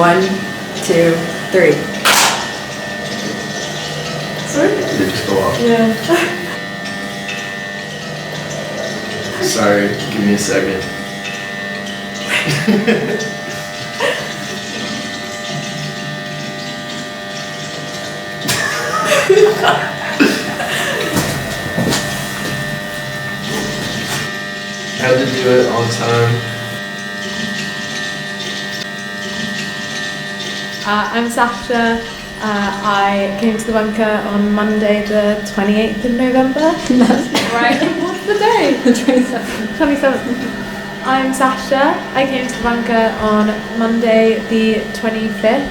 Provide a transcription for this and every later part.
1, 2, 3. Sorry? Did it just go off? Yeah. Sorry, give me a second. Had to do it on time. I'm Sasha. I came to the bunker on Monday the 28th of November. That's right. What's the day? The 27th. 27th. I'm Sasha. I came to the bunker on Monday the 25th.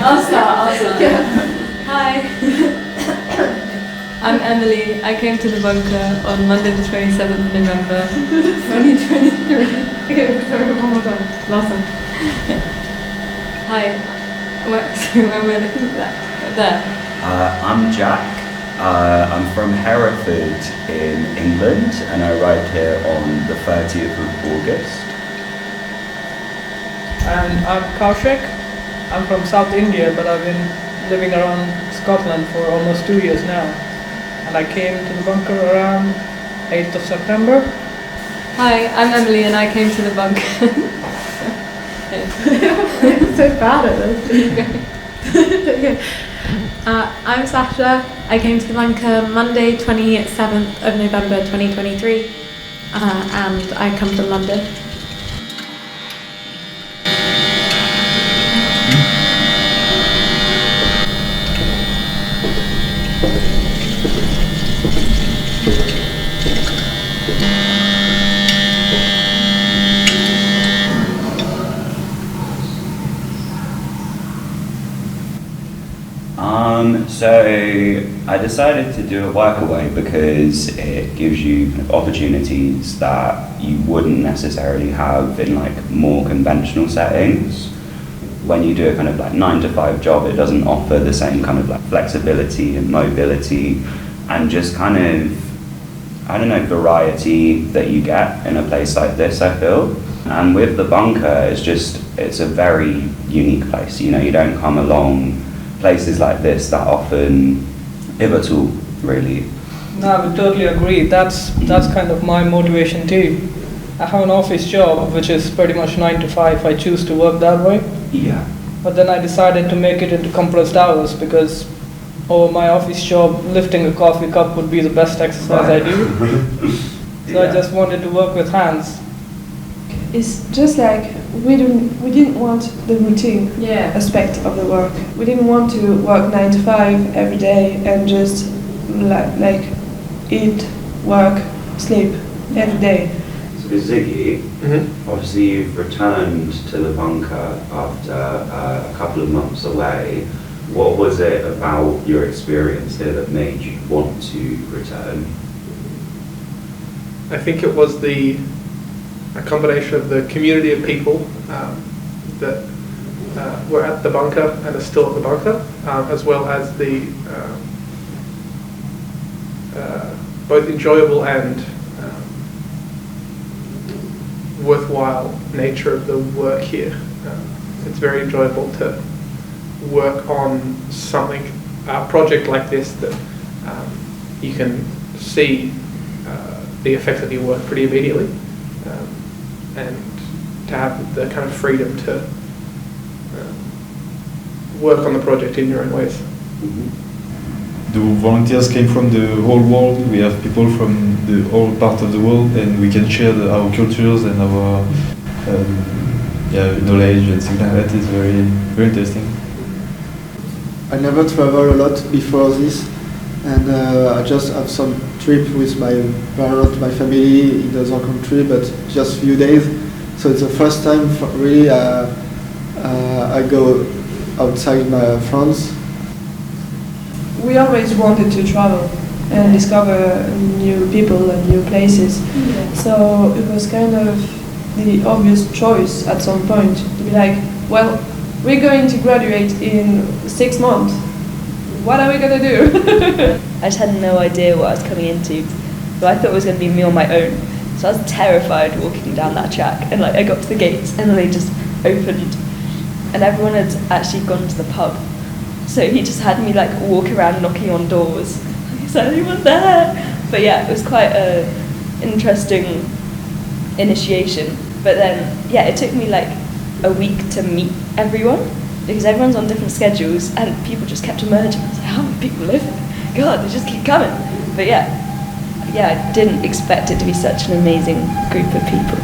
I'll start. Yeah. Hi. I'm Emily. I came to the bunker on Monday the 27th of November 2023. Okay, sorry, one more time. Last one. Hi. Where am I looking at? There. I'm Jack. I'm from Hereford in England and I arrived here on the 30th of August. And I'm Kaushik. I'm from South India, but I've been living around Scotland for almost 2 years now. And I came to the bunker around 8th of September. Hi, I'm Emily and I came to the bunker. I'm so bad at this. Okay. I'm Sasha. I came to the bunker Monday 27th of November 2023 and I come from London. So I decided to do a workaway because it gives you kind of opportunities that you wouldn't necessarily have in like more conventional settings. When you do a kind of like 9 to 5 job, it doesn't offer the same kind of like flexibility and mobility and just kind of, I don't know, variety that you get in a place like this, I feel. And with the bunker, it's a very unique place. You know, you don't come along places like this that often pivotal, really. No, I would totally agree. That's kind of my motivation too. I have an office job which is pretty much 9 to 5. I choose to work that way. Yeah. But then I decided to make it into compressed hours because over my office job, lifting a coffee cup would be the best exercise I do. So I just wanted to work with hands. It's just like we didn't want the routine aspect of the work. We didn't want to work 9 to 5 every day and just like eat, work, sleep every day. So Ziggy, obviously you've returned to the bunker after a couple of months away. What was it about your experience here that made you want to return? I think it was a combination of the community of people that were at the bunker and are still at the bunker, as well as the both enjoyable and worthwhile nature of the work here. It's very enjoyable to work on a project like this that you can see the effects of your work pretty immediately. And to have the kind of freedom to work on the project in your own ways. The volunteers came from the whole world. We have people from the whole part of the world, and we can share our cultures and our knowledge and things like that. It's very, very interesting. I never traveled a lot before this, and I just have some trip with my parents, my family in other country, but just few days. So it's the first time really I go outside my France. We always wanted to travel and discover new people and new places. So it was kind of the obvious choice at some point to be like, well, we're going to graduate in 6 months. What are we going to do? I just had no idea what I was coming into. So I thought it was going to be me on my own. So I was terrified walking down that track, and I got to the gates and then they just opened and everyone had actually gone to the pub. So he just had me like walk around knocking on doors. Is anyone there? But yeah, it was quite a interesting initiation. But then, yeah, it took me like a week to meet everyone because everyone's on different schedules and people just kept emerging. I was like, how many people live here? God, they just keep coming. But yeah, I didn't expect it to be such an amazing group of people.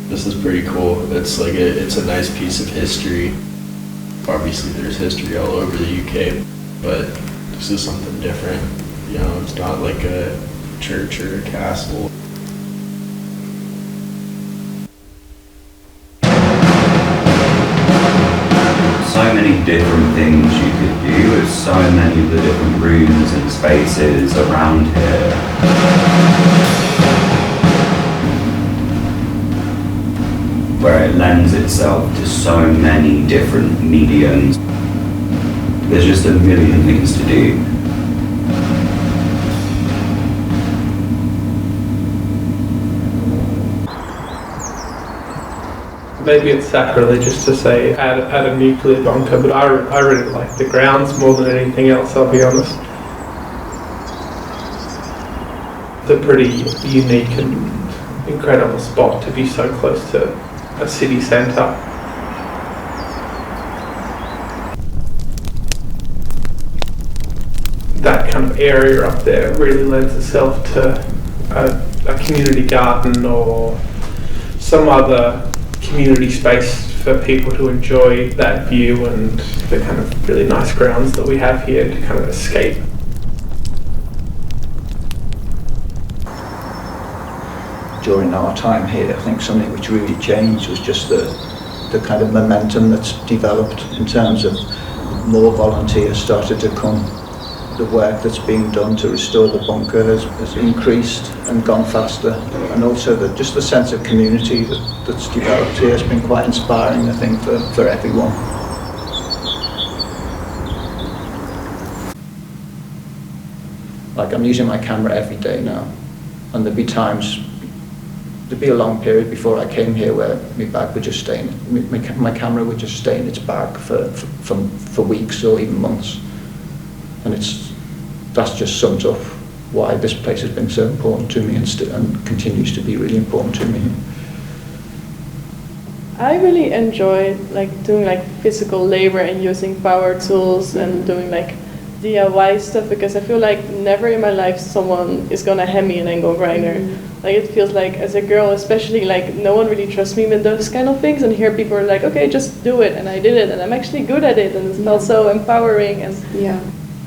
This is pretty cool. It's like it's a nice piece of history. Obviously there's history all over the UK, but this is something different. You know, it's not like a church or a castle. So many different things you could do with so many of the different rooms and spaces around here. Where it lends itself to so many different mediums. There's just a million things to do. Maybe it's sacrilegious to say add a nuclear bunker, but I really like the grounds more than anything else, I'll be honest. It's a pretty unique and incredible spot to be so close to a city centre. That kind of area up there really lends itself to a community garden or some other community space for people to enjoy that view and the kind of really nice grounds that we have here to kind of escape. During our time here, I think something which really changed was just the kind of momentum that's developed in terms of more volunteers started to come. The work that's being done to restore the bunker has increased and gone faster, and also just the sense of community that's developed here has been quite inspiring, I think, for everyone. Like, I'm using my camera every day now, and there'd be a long period before I came here where my bag would just stay in, my camera would just stay in its bag for weeks or even months. And that's just sums up why this place has been so important to me and continues to be really important to me. I really enjoy doing physical labor and using power tools and doing DIY stuff, because I feel like never in my life someone is gonna hand me an angle grinder Like it feels like as a girl, especially like no one really trusts me with those kind of things, and here people are like, okay, just do it, and I did it, and I'm actually good at it, and it felt so empowering. And Yeah.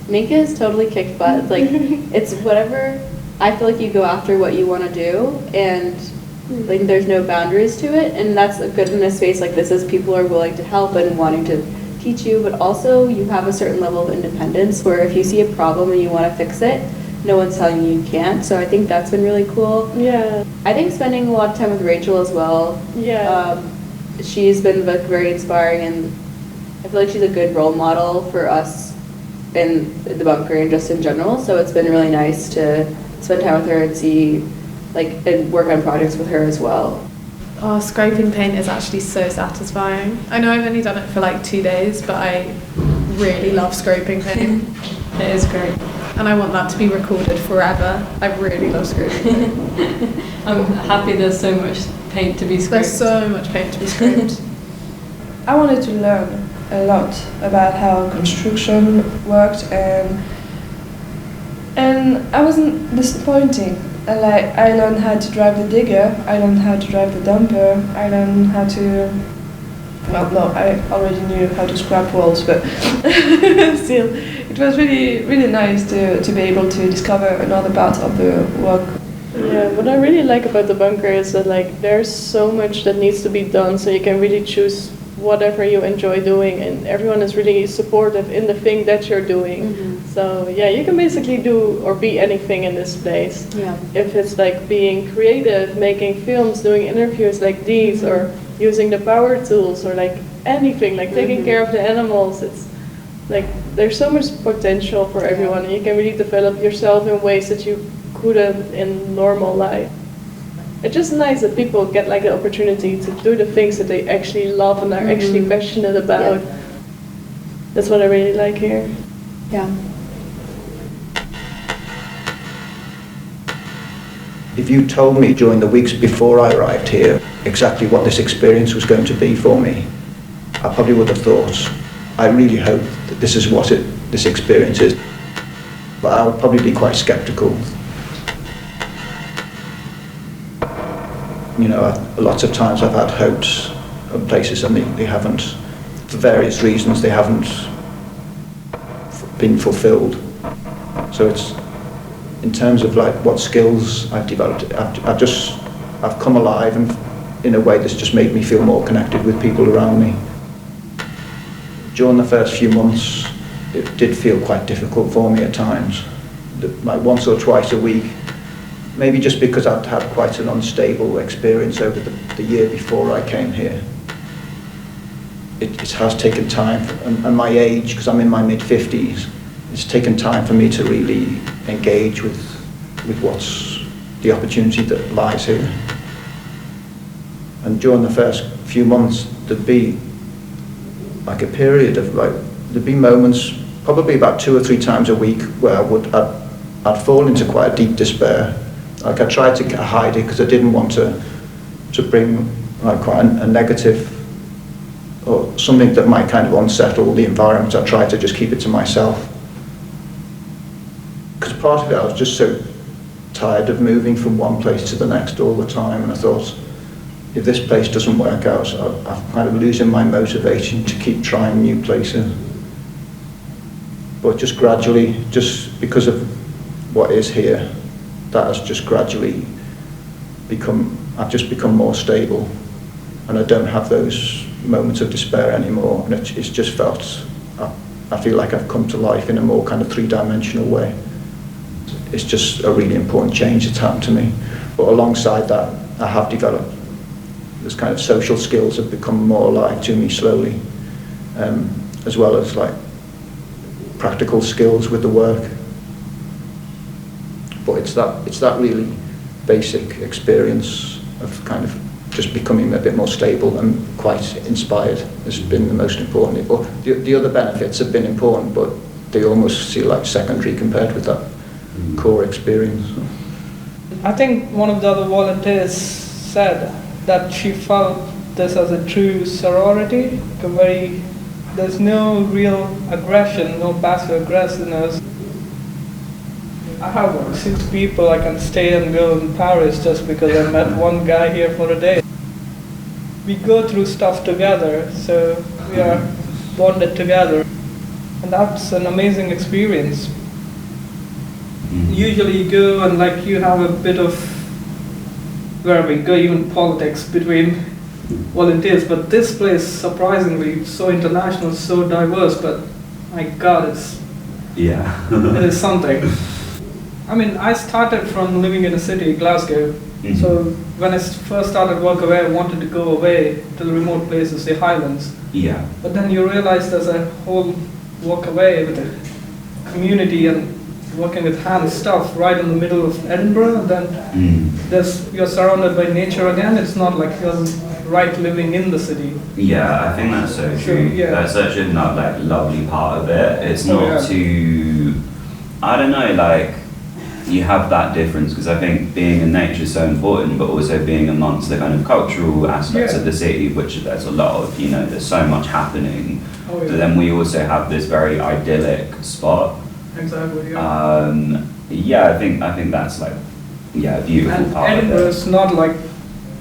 Minka is totally kicked butt. Like, it's whatever, I feel like you go after what you want to do, and like there's no boundaries to it, and that's good in a space like this, as people are willing to help and wanting to teach you, but also you have a certain level of independence where if you see a problem and you want to fix it, no one's telling you you can't. So I think that's been really cool. yeah, I think spending a lot of time with Rachel as well. yeah. She's been like very inspiring, and I feel like she's a good role model for us in the bunker and just in general. So it's been really nice to spend time with her and see, like, and work on projects with her as well. Oh, scraping paint is actually so satisfying. I know I've only done it for like 2 days, but I really love scraping paint. It is great. And I want that to be recorded forever. I really love scraping paint. I'm happy there's so much paint to be scraped. There's so much paint to be scraped. I wanted to learn a lot about how construction worked, and I wasn't disappointing. I learned how to drive the digger, I learned how to drive the dumper, I learned how to, well no, I already knew how to scrap walls, but still, it was really nice to be able to discover another part of the work. Yeah, what I really like about the bunker is that like there's so much that needs to be done, so you can really choose whatever you enjoy doing, and everyone is really supportive in the thing that you're doing. So yeah, you can basically do or be anything in this place. Yeah. If it's like being creative, making films, doing interviews like these, or using the power tools, or like anything, like taking care of the animals, it's like there's so much potential for everyone, and you can really develop yourself in ways that you couldn't in normal life. It's just nice that people get like the opportunity to do the things that they actually love and are actually passionate about. Yeah. That's what I really like here. Yeah. If you told me during the weeks before I arrived here exactly what this experience was going to be for me, I probably would have thought, I really hope that this is what this experience is. But I would probably be quite sceptical. You know, lots of times I've had hopes of places and they haven't, for various reasons, they haven't been fulfilled. So it's, in terms of like what skills I've developed, I've come alive, and in a way that's just made me feel more connected with people around me. During the first few months, it did feel quite difficult for me at times. Like once or twice a week, maybe just because I'd had quite an unstable experience over the year before I came here. It has taken time, and my age, because I'm in my mid-50s, it's taken time for me to really engage with what's the opportunity that lies here. And during the first few months, there'd be like a period of like, there'd be moments, probably about 2 or 3 times a week, where I'd fall into quite a deep despair. Like I tried to hide it because I didn't want to bring like quite a negative or something that might kind of unsettle the environment. I tried to just keep it to myself. Because part of it, I was just so tired of moving from one place to the next all the time, and I thought, if this place doesn't work out, I'm kind of losing my motivation to keep trying new places. But just gradually, just because of what is here, that has just gradually I've just become more stable, and I don't have those moments of despair anymore, and it's just felt, I feel like I've come to life in a more kind of 3-dimensional way. It's just a really important change that's happened to me. But alongside that, I have developed, this kind of social skills have become more alive to me slowly, as well as like practical skills with the work. But it's that really basic experience of kind of just becoming a bit more stable and quite inspired has been the most important. But the other benefits have been important, but they almost feel like secondary compared with that core experience. I think one of the other volunteers said that she felt this as a true sorority, there's no real aggression, no passive aggressiveness. I have like 6 people I can stay and go in Paris just because I met one guy here for a day. We go through stuff together, so we are bonded together. And that's an amazing experience. Usually you go and like you have a bit of, where we go, even politics between volunteers, but this place surprisingly so international, so diverse, but my God, it is something. I mean, I started from living in a city, Glasgow, so when I first started work away, I wanted to go away to the remote places, the Highlands. Yeah. But then you realize there's a whole walk away with the community and working with hand stuff right in the middle of Edinburgh, and then you're surrounded by nature again. It's not like you're right living in the city. Yeah, I think that's so true. That's such a like lovely part of it. It's not too, I don't know, like you have that difference because I think being in nature is so important, but also being amongst the kind of cultural aspects of the city, which there's a lot of, you know, there's so much happening. But then we also have this very idyllic spot. Exactly. Yeah, I think that's like a beautiful and part Edinburgh of it. is not like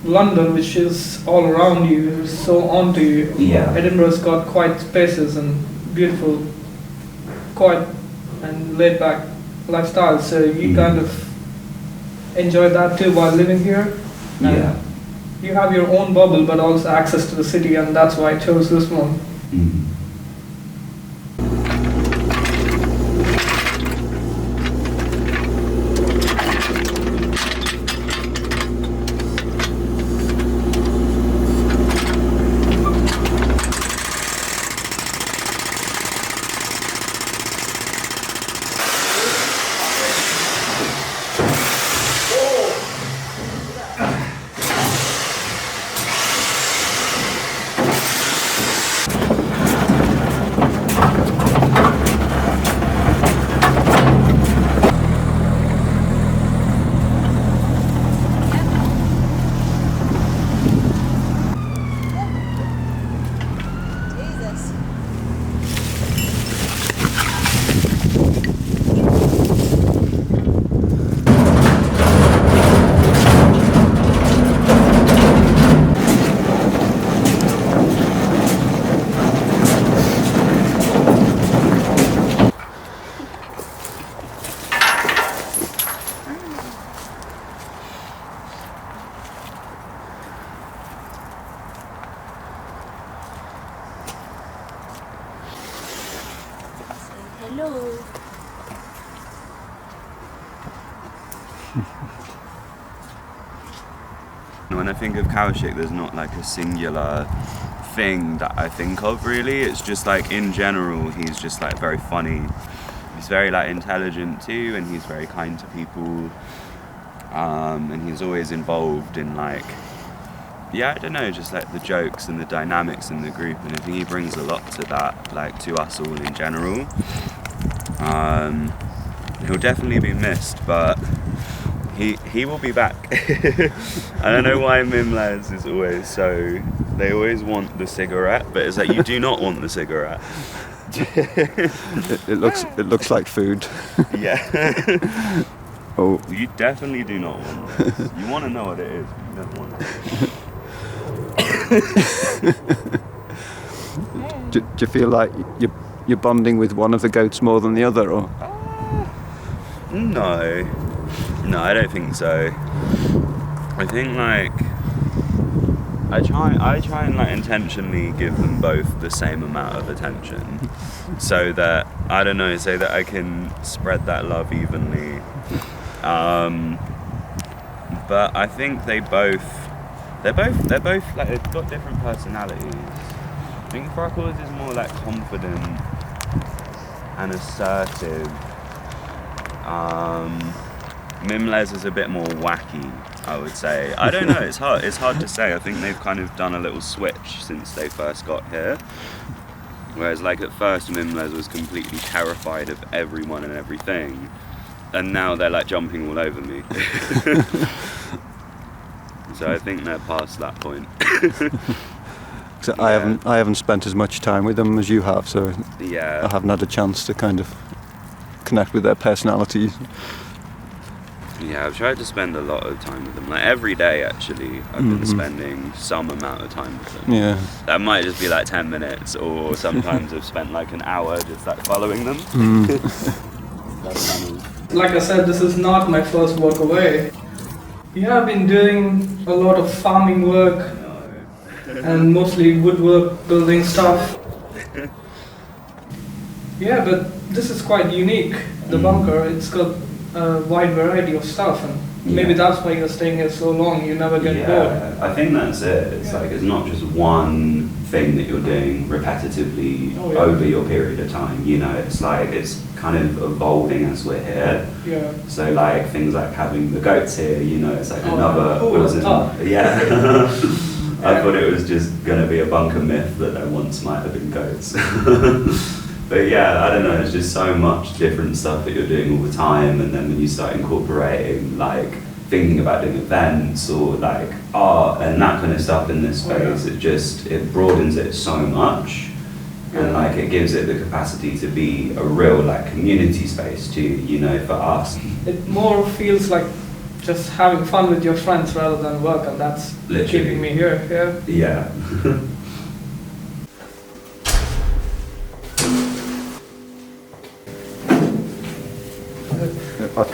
London, which is all around you, so onto you. Yeah. Edinburgh's got quiet spaces and beautiful, quiet and laid back lifestyle. So you kind of enjoy that too while living here. And you have your own bubble, but also access to the city, and that's why I chose this one. When I think of Kaushik, there's not like a singular thing that I think of really. It's just like in general, he's just like very funny. He's very like intelligent too, and he's very kind to people. And he's always involved in like, I don't know, just like the jokes and the dynamics in the group. And I think he brings a lot to that, like to us all in general. He'll definitely be missed, but he will be back. I don't know why Mimlaz is always so, they always want the cigarette, but it's like you do not want the cigarette. it looks like food. Yeah. Oh. You definitely do not want this. You want to know what it is, but you don't want it. Do you feel like you're bonding with one of the goats more than the other, or? No, I don't think so. I think like I try and like intentionally give them both the same amount of attention, so that so that I can spread that love evenly. But I think they're both like they've got different personalities. I think Freckles is more like confident and assertive. Mimlez is a bit more wacky, I would say. I don't know, it's hard to say. I think they've kind of done a little switch since they first got here. Whereas like at first Mimlez was completely terrified of everyone and everything. And now they're like jumping all over me. So I think they're past that point. So I haven't spent as much time with them as you have, so I haven't had a chance to kind of connect with their personalities. Yeah, I've tried to spend a lot of time with them. Like every day, actually, I've been spending some amount of time with them. Yeah. That might just be like 10 minutes, or sometimes I've spent like an hour just like following them. Like I said, this is not my first work away. Yeah, I've been doing a lot of farming work and mostly woodwork, building stuff. Yeah, but this is quite unique, the bunker. It's got a wide variety of stuff, and maybe that's why you're staying here so long, you never get bored. I think that's it. It's like it's not just one thing that you're doing repetitively over your period of time, you know, it's like it's kind of evolving as we're here. Yeah. So like things like having the goats here, you know, it's like Oh, another who would have thought? Yeah. I thought it was just gonna be a bunker myth that there once might have been goats. But yeah, I don't know, it's just so much different stuff that you're doing all the time, and then when you start incorporating, like, thinking about doing events or like art and that kind of stuff in this space, it broadens it so much, and like it gives it the capacity to be a real like community space too, you know, for us. It more feels like just having fun with your friends rather than work, and that's keeping me here, Yeah.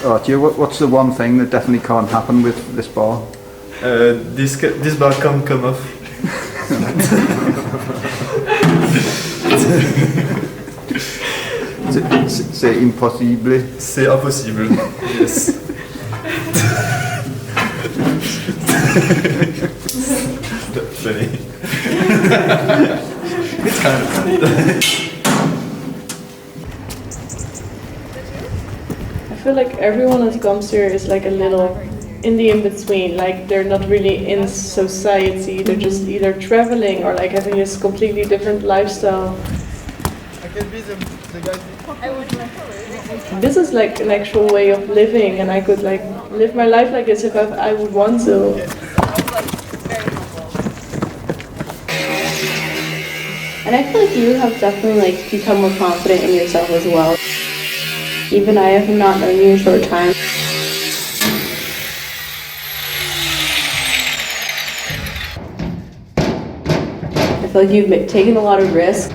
Archie, what's the one thing that definitely can't happen with this bar? This bar can't come off. C'est impossible. C'est impossible. Yes. That's funny. It's kind of funny. I feel like everyone that comes here is like a little in the in-between, like they're not really in society, they're just either traveling or like having this completely different lifestyle. This is like an actual way of living, and I could like live my life like this if I would want to. And I feel like you have definitely like become more confident in yourself as well. Even I have not known you in a short time. I feel like you've taken a lot of risks,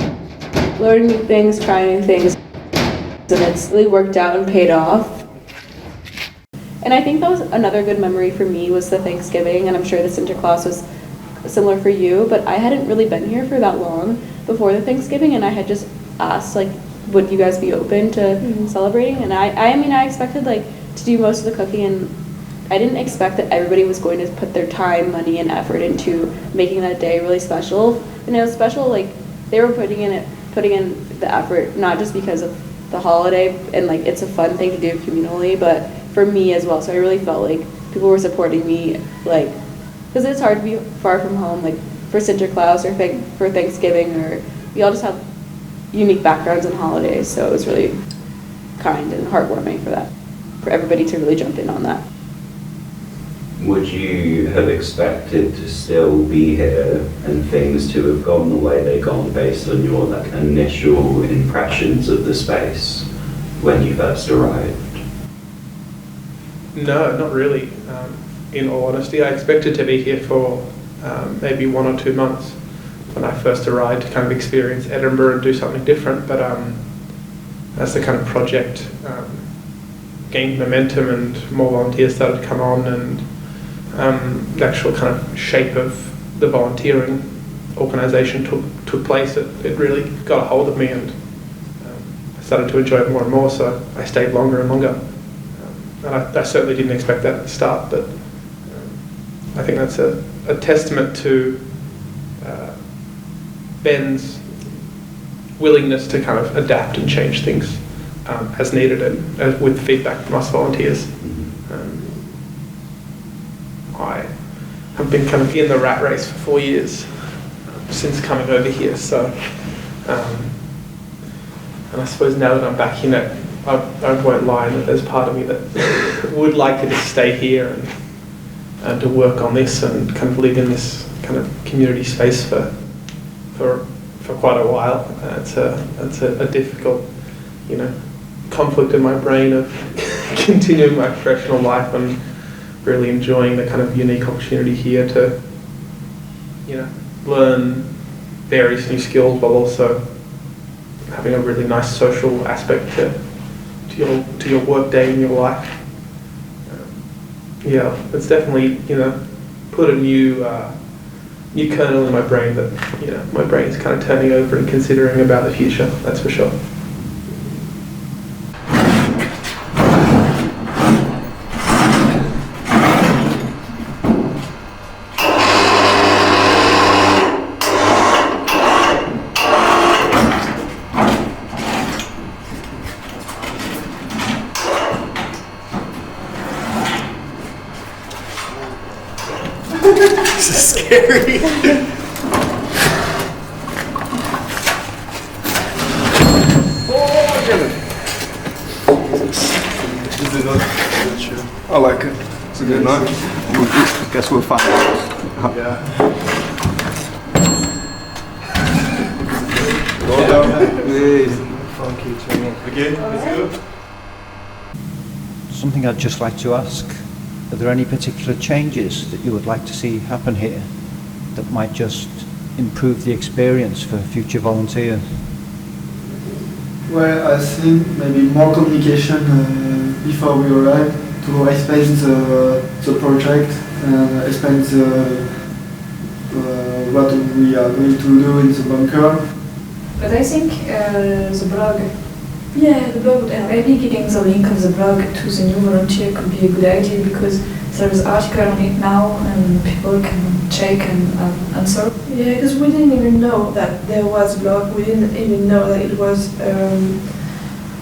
learning new things, trying new things, and it's really worked out and paid off. And I think that was another good memory for me was the Thanksgiving, and I'm sure this interclass was similar for you, but I hadn't really been here for that long before the Thanksgiving, and I had just asked like, would you guys be open to celebrating? And I mean, I expected like to do most of the cooking, and I didn't expect that everybody was going to put their time, money, and effort into making that day really special. And it was special, like they were putting in the effort, not just because of the holiday and like it's a fun thing to do communally, but for me as well. So I really felt like people were supporting me, like, because it's hard to be far from home, like for Sinterklaas or for Thanksgiving, or we all just have unique backgrounds and holidays, so it was really kind and heartwarming for everybody to really jump in on that. Would you have expected to still be here and things to have gone the way they've gone based on your like initial impressions of the space when you first arrived? No, not really. In all honesty, I expected to be here for maybe 1 or 2 months when I first arrived to kind of experience Edinburgh and do something different, but as the kind of project gained momentum and more volunteers started to come on, and the actual kind of shape of the volunteering organisation took place, it really got a hold of me, and I started to enjoy it more and more, so I stayed longer and longer. And I certainly didn't expect that at the start, but I think that's a testament to Ben's willingness to kind of adapt and change things as needed, and with feedback from us volunteers. I have been kind of in the rat race for 4 years since coming over here, so and I suppose now that I'm back, you know, I won't lie that there's part of me that would like to just stay here and to work on this and kind of live in this kind of community space for quite a while. It's a difficult, you know, conflict in my brain of continuing my professional life and really enjoying the kind of unique opportunity here to, learn various new skills while also having a really nice social aspect to your work day in your life. It's definitely put a new kernel in my brain that my brain is kind of turning over and considering about the future. That's for sure. This is scary. I like it. It's a good night. I guess we'll find out. Yeah. Well done. Okay, let's go. Something I'd just like to ask, are there any particular changes that you would like to see happen here that might just improve the experience for future volunteers? Well, I think maybe more communication before we arrive to explain the project and explain what we are going to do in the bunker. But I think the blog, the blog, and maybe giving the link of the blog to the new volunteer could be a good idea, because there is an article on it now and people can check and answer. Yeah, because we didn't even know that there was a blog. We didn't even know that it was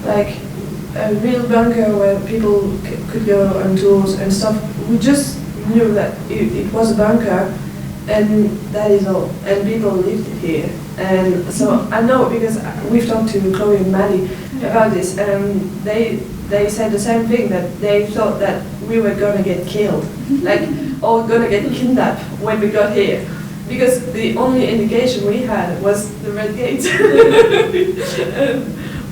like a real bunker where people could go on tours and stuff. We just knew that it was a bunker, and that is all. And people lived here. And so I know, because we've talked to Chloe and Maddie about this, and they said the same thing, that they thought that we were gonna get killed, or gonna get kidnapped when we got here, because the only indication we had was the red gate.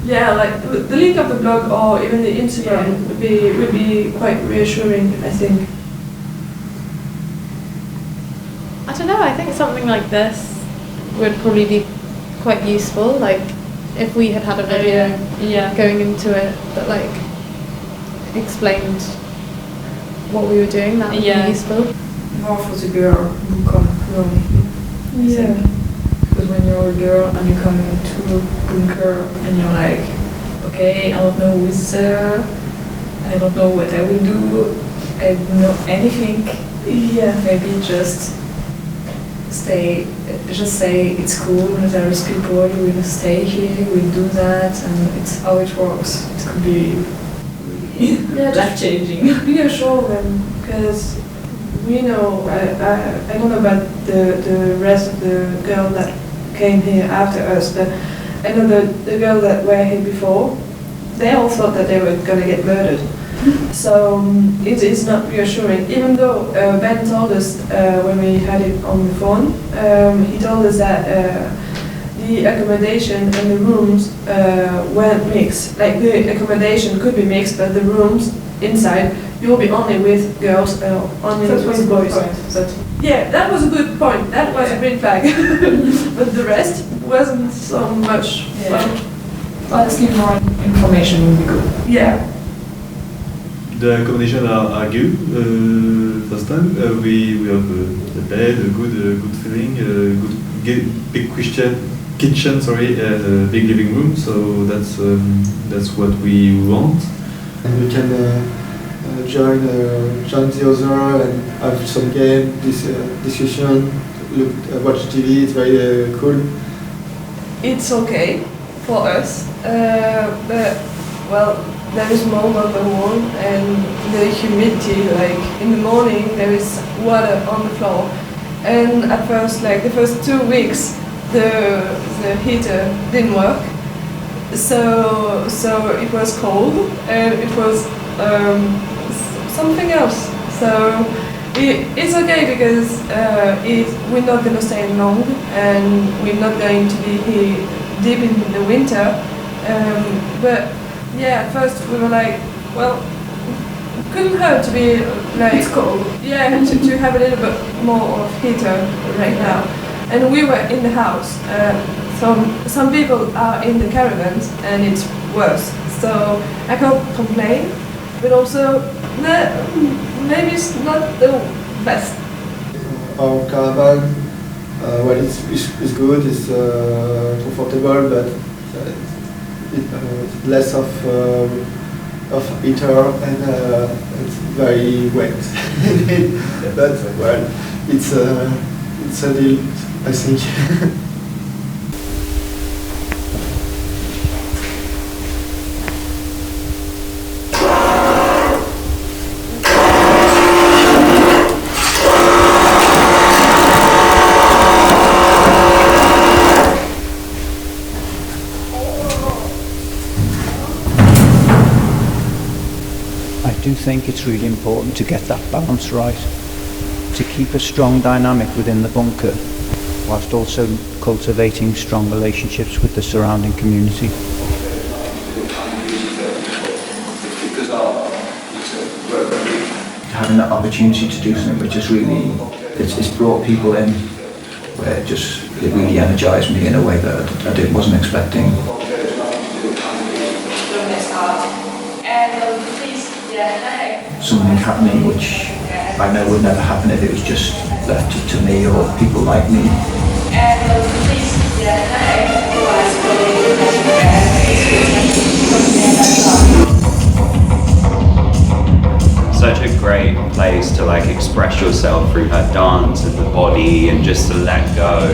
The link of the blog or even the Instagram would be quite reassuring, I think. I don't know, I think something like this would probably be quite useful, like if we had a video going into it that explained what we were doing, that would be useful. More for the girl who come lonely. Yeah. Because when you're a girl and you come into a bunker and you're like, okay, I don't know who is there, I don't know what I will do, I don't know anything. Yeah. Maybe just say it's cool, there is people, you will stay here, we'll do that, and it's how it works. It could be really life-changing. Reassure them, because we know, I don't know about the rest of the girls that came here after us, but I know the girls that were here before, they all thought that they were going to get murdered. So it is not reassuring, even though Ben told us when we had it on the phone, he told us that the accommodation and the rooms weren't mixed. Like, the accommodation could be mixed, but the rooms inside, you'll be only with girls, only with boys. Yeah, that was a good point. That was a green flag. But the rest wasn't so much. Honestly, more information would be good. Yeah. The accommodation are good. First time we have the bed, a good feeling, big kitchen, and a big living room. So that's what we want. And we can join the other and have some game, discussion, watch TV. It's very cool. It's okay for us, but well, there is mold on the wall and the humidity. Like, in the morning there is water on the floor, and at first, like the first 2 weeks, the heater didn't work. So it was cold, and it was something else. So it's okay, because we're not going to stay long, and we're not going to be here deep in the winter. But Yeah, at first we were like, well, couldn't hurt to be like, it's cold. Yeah, to have a little bit more of heater right now. And we were in the house. Some people are in the caravans and it's worse. So I can't complain, but also maybe it's not the best. Our caravan, well, it's good, it's comfortable, but it's less of heater and it's very wet. But well, it's a deal, I think. I do think it's really important to get that balance right, to keep a strong dynamic within the bunker, whilst also cultivating strong relationships with the surrounding community. Having that opportunity to do something which is really, it's brought people in, where it really energised me in a way that I wasn't expecting. Something happening which I know would never happen if it was just left to me or people like me. Such a great place to like express yourself through her dance and the body and just to let go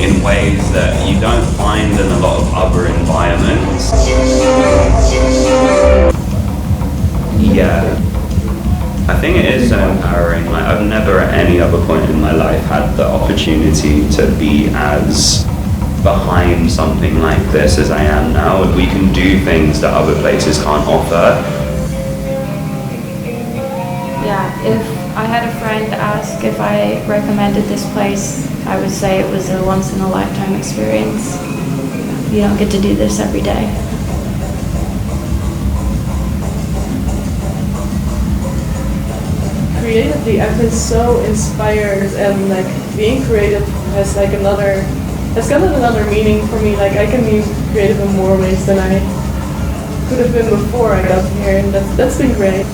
in ways that you don't find in a lot of other environments. Yeah, I think it is so empowering. Like, I've never at any other point in my life had the opportunity to be as behind something like this as I am now. We can do things that other places can't offer. Yeah, if I had a friend ask if I recommended this place, I would say it was a once-in-a-lifetime experience. You don't get to do this every day. Creatively, I've been so inspired, and like being creative has like has got another meaning for me. Like I can be creative in more ways than I could have been before I got here, and that's been great.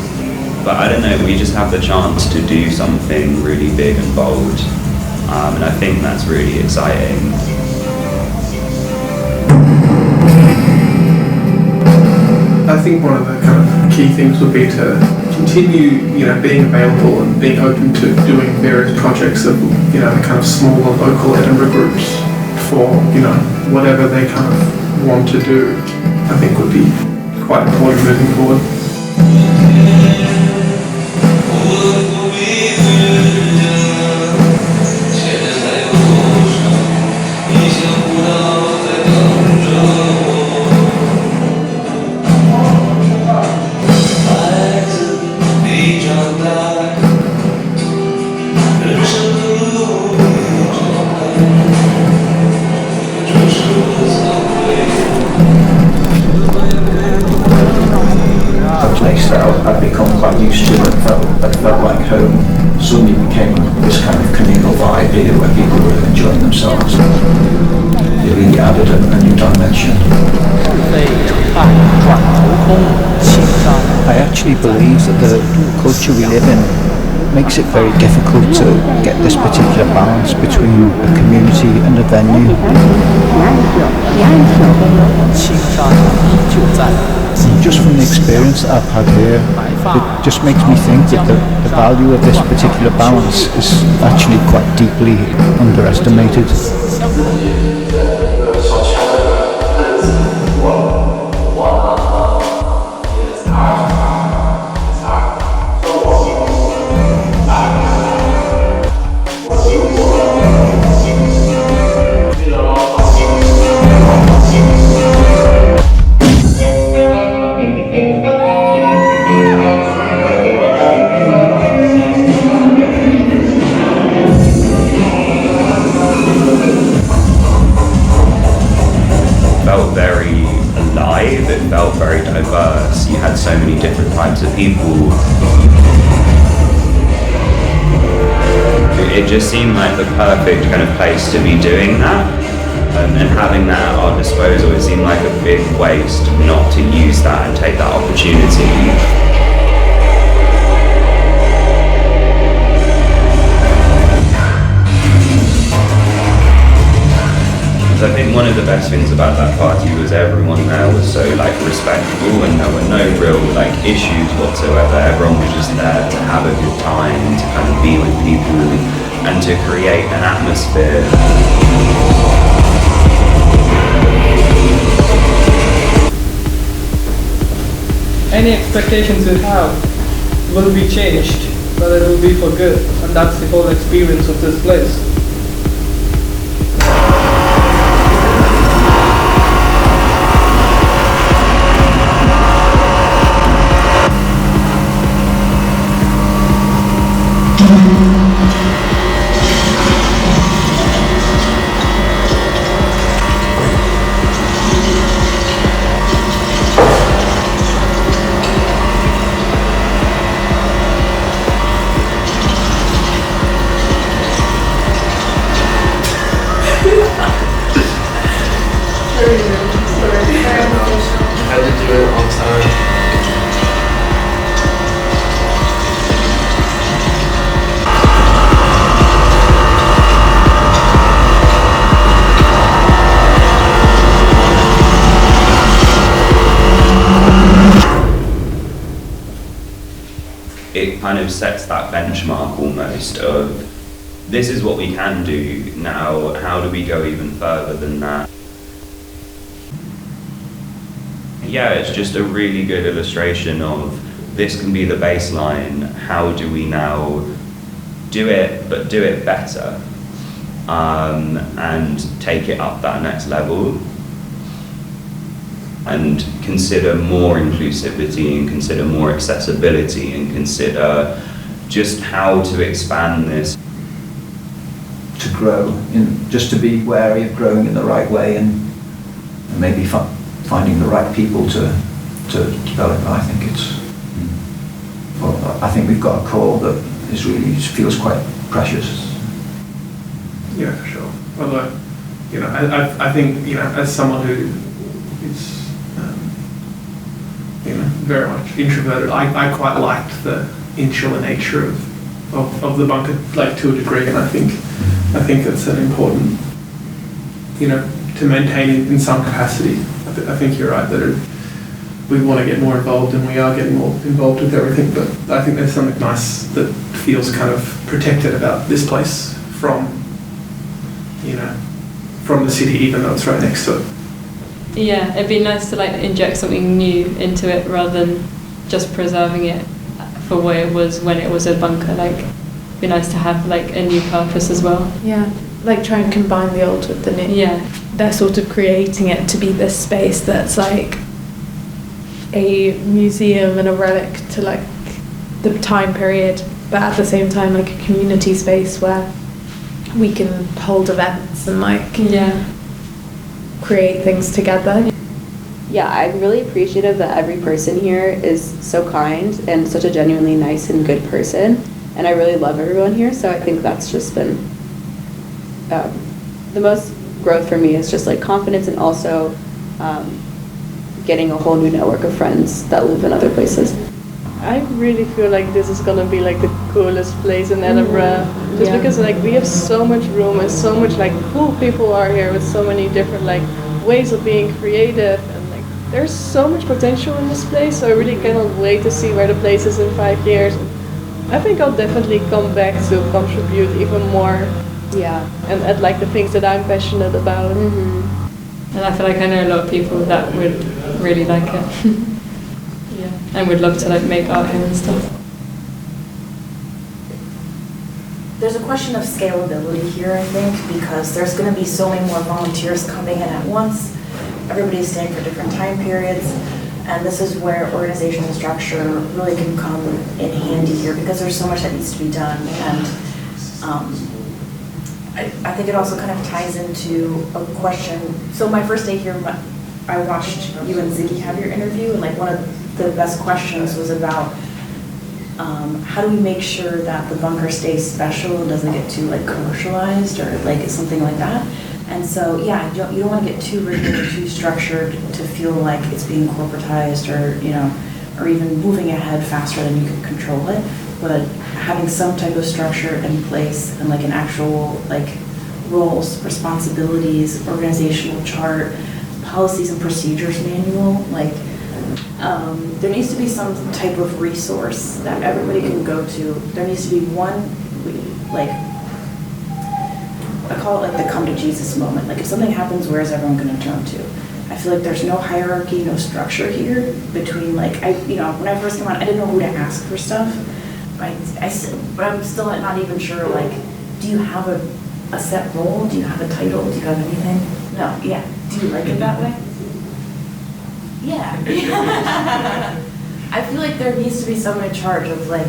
But I don't know, we just have the chance to do something really big and bold, and I think that's really exciting. I think one of the kind of key things would be to continue, being available and being open to doing various projects of, the kind of smaller local Edinburgh groups for, whatever they kind of want to do. I think would be quite important moving forward. I'd become quite used to that felt like home suddenly became this kind of communal vibe here where people were enjoying themselves. It really added a new dimension. I actually believe that the culture we live in makes it very difficult to get this particular balance between a community and a venue. Just from the experience that I've had here, it just makes me think that the value of this particular balance is actually quite deeply underestimated. live, it felt very diverse. You had so many different types of people. It just seemed like the perfect kind of place to be doing that. And having that at our disposal, it seemed like a big waste not to use that and take that opportunity. I think one of the best things about that party was everyone there was so like respectful, and there were no real like issues whatsoever. Everyone was just there to have a good time, to kind of be with people and to create an atmosphere. Any expectations you have will be changed, but it will be for good, and that's the whole experience of this place. Had to do it on time. It kind of sets that benchmark almost of this is what we can do now, how do we go even further than that? Yeah, it's just a really good illustration of this can be the baseline, how do we now do it, but do it better, and take it up that next level, and consider more inclusivity, and consider more accessibility, and consider just how to expand this. To grow, just to be wary of growing in the right way, and maybe finding the right people to develop. I think I think we've got a core that is really feels quite precious. Yeah, for sure. Although, I think, as someone who is, very much introverted, I quite liked the insular nature of the bunker, like, to a degree, and I think it's an important, to maintain in some capacity. I think you're right that we want to get more involved, and we are getting more involved with everything, but I think there's something nice that feels kind of protected about this place from the city, even though it's right next to it. Yeah, it'd be nice to like inject something new into it rather than just preserving it for what it was when it was a bunker. Like, it'd be nice to have like a new purpose as well. Yeah, like try and combine the old with the new. Yeah. They're sort of creating it to be this space that's like a museum and a relic to like the time period, but at the same time like a community space where we can hold events and like create things together. Yeah, I'm really appreciative that every person here is so kind and such a genuinely nice and good person, and I really love everyone here, so I think that's just been the most growth for me is just like confidence, and also getting a whole new network of friends that live in other places. I really feel like this is gonna be like the coolest place in Edinburgh, just because like we have so much room and so much like cool people are here with so many different like ways of being creative, and like there's so much potential in this place. So I really cannot wait to see where the place is in 5 years. I think I'll definitely come back to contribute even more. Yeah, and at like the things that I'm passionate about. And I feel like I know a lot of people that would really like it. And would love to like make art here and stuff. There's a question of scalability here, I think, because there's going to be so many more volunteers coming in at once. Everybody's staying for different time periods, and this is where organizational structure really can come in handy here, because there's so much that needs to be done. And I think it also kind of ties into a question. So my first day here, I watched you and Ziggy have your interview, and like one of the best questions was about how do we make sure that the bunker stays special and doesn't get too like commercialized or like something like that. And so yeah, you don't want to get too rigid or too structured to feel like it's being corporatized or or even moving ahead faster than you can control it. But having some type of structure in place and like an actual like roles, responsibilities, organizational chart, policies and procedures manual, like there needs to be some type of resource that everybody can go to. There needs to be one, like, I call it like the come to Jesus moment. Like if something happens, where is everyone going to turn to? I feel like there's no hierarchy, no structure here between like, when I first came on, I didn't know who to ask for stuff. But I'm still not even sure, like, do you have a set role? Do you have a title? Do you have anything? No, yeah. Do you like it that way? Yeah. I feel like there needs to be someone in charge of like,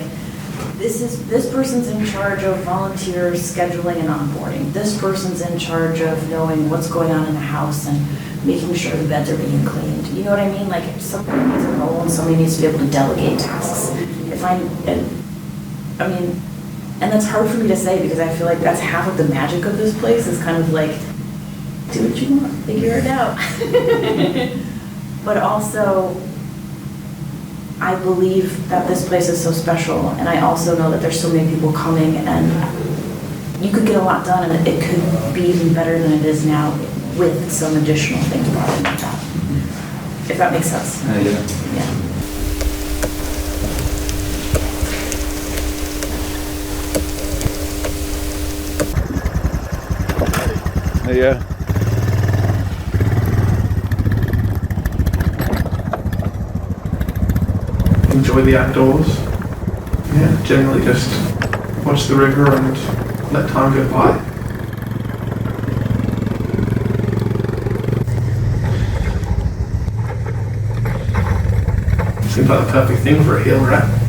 this person's in charge of volunteers scheduling and onboarding. This person's in charge of knowing what's going on in the house and making sure the beds are being cleaned. You know what I mean? Like if somebody needs a role and somebody needs to be able to delegate tasks. And that's hard for me to say because I feel like that's half of the magic of this place is kind of like, do what you want, figure it out. But also, I believe that this place is so special, and I also know that there's so many people coming, and you could get a lot done, and it could be even better than it is now with some additional things brought in like that. If that makes sense. Yeah. Yeah. Enjoy the outdoors. Yeah, generally just watch the river and let time go by. Seems like the perfect thing for a hill rat.